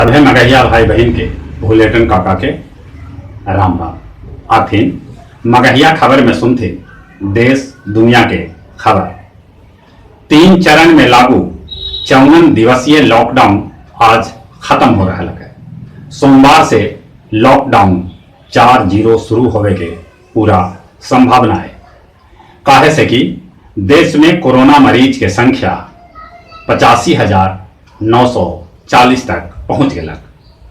सभे मगहिया भाई बहन के भूलेटन काका के राम राम। आथिन मगहिया खबर में सुनते देश दुनिया के खबर। 3 चरण में लागू 54 दिवसीय लॉकडाउन आज खत्म हो रहा है। सोमवार से लॉकडाउन 4-0 शुरू होने के पूरा संभावना है। काहे से कि देश में कोरोना मरीज के संख्या 85,940 तक पहुंच गया।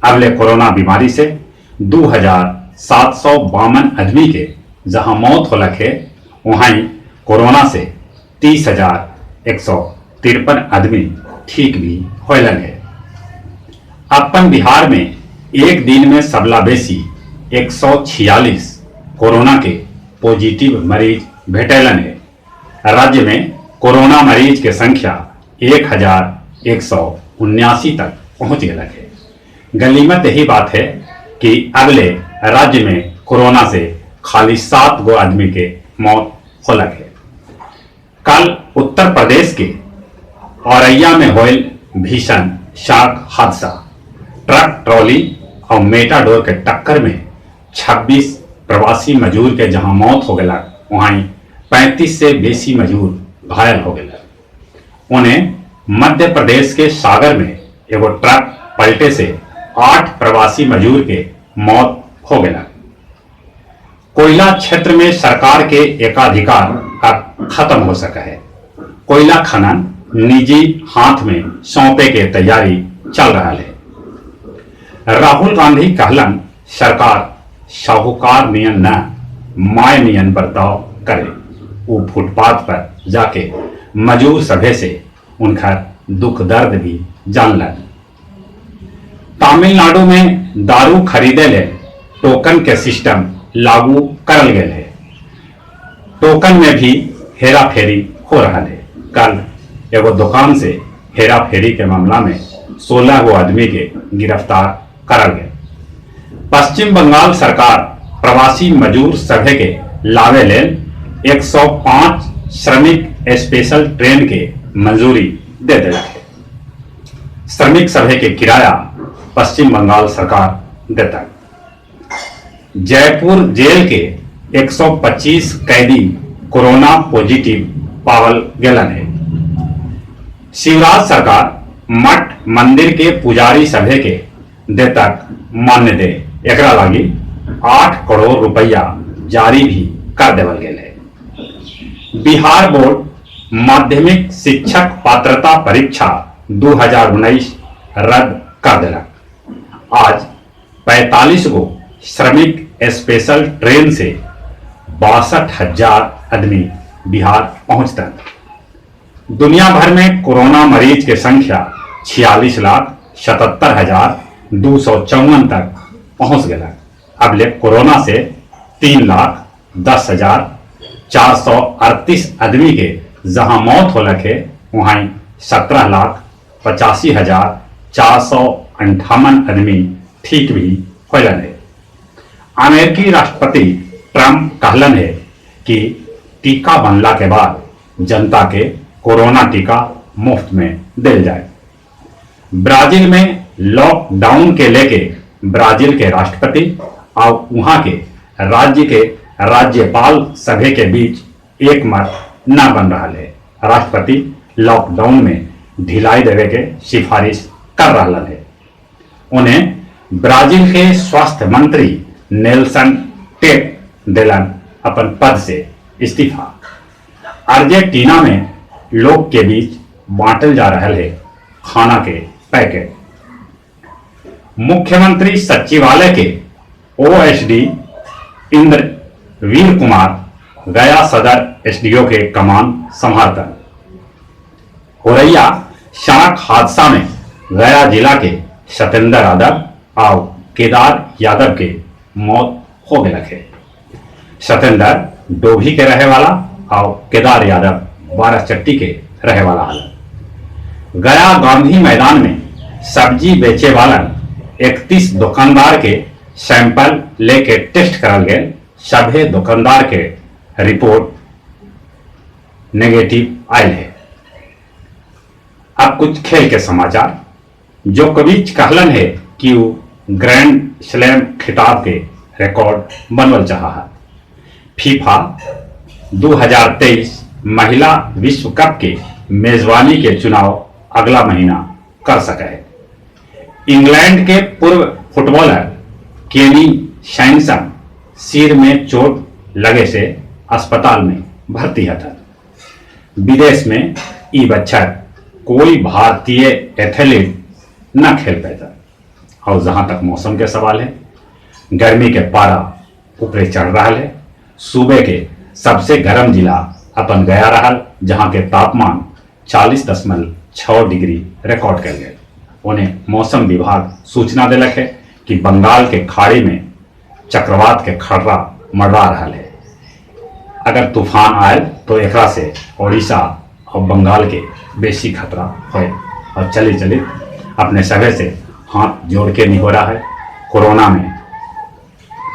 अगले कोरोना बीमारी से 2,752 आदमी के जहां मौत हो लगे, वहीं कोरोना से 30,153 आदमी ठीक भी हो लगे। अपन बिहार में एक दिन में सबला बेसी 146 कोरोना के पॉजिटिव मरीज भेटैलन है। राज्य में कोरोना मरीज के संख्या 1,179 तक पहुंच गया है। गनीमत यही बात है कि अगले राज्य में कोरोना से खाली 7 गो आदमी के मौत हो लगे। कल उत्तर प्रदेश के औरैया में हुए भीषण सड़क हादसा, ट्रक ट्रॉली और मेटाडोर के टक्कर में 26 प्रवासी मजदूर के जहां मौत हो गया, वहीं 35 से बेसी मजदूर घायल हो गए। उन्हें मध्य प्रदेश के सागर में एगो ट्रक पलटे से 8 प्रवासी मजदूर के मौत हो गया। कोयला क्षेत्र में सरकार के एकाधिकार का खत्म हो सका है। कोयला खनन निजी हाथ में सौंपे के तैयारी चल रहा है। राहुल गांधी कहलन सरकार साहूकार नियन न माय नियन बर्ताव करे। वो फुटपाथ पर जाके मजदूर सभे से उनका दुख दर्द भी जानलन। तमिलनाडु में दारू खरीदे ले टोकन के सिस्टम लागू करल गए है। टोकन में भी हेरा फेरी हो रहा है। कल एगो दुकान से हेरा फेरी के मामला में 16 गो आदमी के गिरफ्तार करल गए। पश्चिम बंगाल सरकार प्रवासी मजदूर सभे के लावे ले 105 श्रमिक स्पेशल ट्रेन के मंजूरी दे दिला है। श्रमिक सभे के किराया पश्चिम बंगाल सरकार देता है। जयपुर जेल के 125 कैदी कोरोना पॉजिटिव पावल गेलन है। शिवराज सरकार मठ मंदिर के पुजारी सभे के देतक मान्य दे एकरा लागी 8 करोड़ रुपया जारी भी कर देवल गेल है। बिहार बोर्ड माध्यमिक शिक्षक पात्रता परीक्षा 2019 रद्द कर दिलक। आज 45 गो श्रमिक स्पेशल ट्रेन से 62,000 आदमी बिहार पहुंचता। दुनिया भर में कोरोना मरीज के संख्या 46,77,254 तक पहुंच गया। अगले कोरोना से 3,10,438 आदमी के जहां मौत हो लगे, वहीं 17,85,458 आदमी ठीक भी हो है। अमेरिकी राष्ट्रपति ट्रंप कहलन है कि टीका बनला के बाद जनता के कोरोना टीका मुफ्त में दिल जाए। ब्राजील में लॉकडाउन के लेके ब्राजील के राष्ट्रपति और वहां के राज्य के राज्यपाल सभे के बीच एक मत न बन रहा है। राष्ट्रपति लॉकडाउन में ढिलाई देवे के सिफारिश कर रहा है। उन्हें ब्राजील के स्वास्थ्य मंत्री नेल्सन टेप देलन अपन पद से इस्तीफा। अर्जेंटीना में लोग के बीच बांटल जा रहा है खाना के पैकेट। मुख्यमंत्री सचिवालय के ओएसडी इंद्रवीर कुमार गया सदर एसडीओ के कमान संभालता। औरैया सड़क हादसा में गया जिला के सतेंद्र यादव और केदार यादव के मौत हो गया है। सतेंद्र डोभी के रहे वाला और केदार यादव बाराचट्टी के रहे वाला है। गया गांधी मैदान में सब्जी बेचे वाला 31 दुकानदार के सैंपल लेके टेस्ट करल गए। सभे दुकानदार के रिपोर्ट नेगेटिव आयल है। अब कुछ खेल के समाचार। जोकोविच कहलन है कि वो ग्रैंड स्लैम खिताब के रिकॉर्ड बनवल चाहा है। फीफा 2023 महिला विश्व कप के मेजबानी के चुनाव अगला महीना कर सके है। इंग्लैंड के पूर्व फुटबॉलर केनी सैमसन सिर में चोट लगे से अस्पताल में भर्ती था। विदेश में ई बच्चर कोई भारतीय एथलीट न खेल पैदा। और जहां तक मौसम के सवाल है, गर्मी के पारा ऊपरे चढ़ रहा है। सूबे के सबसे गर्म जिला अपन गया रहा, जहां के तापमान 40.6 डिग्री रिकॉर्ड कर गए। उन्हें मौसम विभाग सूचना दिलक है कि बंगाल के खाड़ी में चक्रवात के खतरा मंडरा रहा है। अगर तूफान आए तो एकरा से ओडिशा और बंगाल के बेसी खतरा है। और चली चली अपने सभी से हाथ जोड़ के नहीं हो रहा है। कोरोना में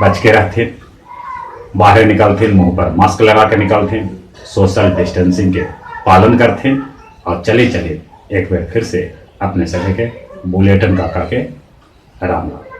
बच के रहते, बाहर निकलते मुंह पर मास्क लगा के निकलते, सोशल डिस्टेंसिंग के पालन करते और चले चले एक बार फिर से अपने सभी के बुलेटिन का करके राम राम।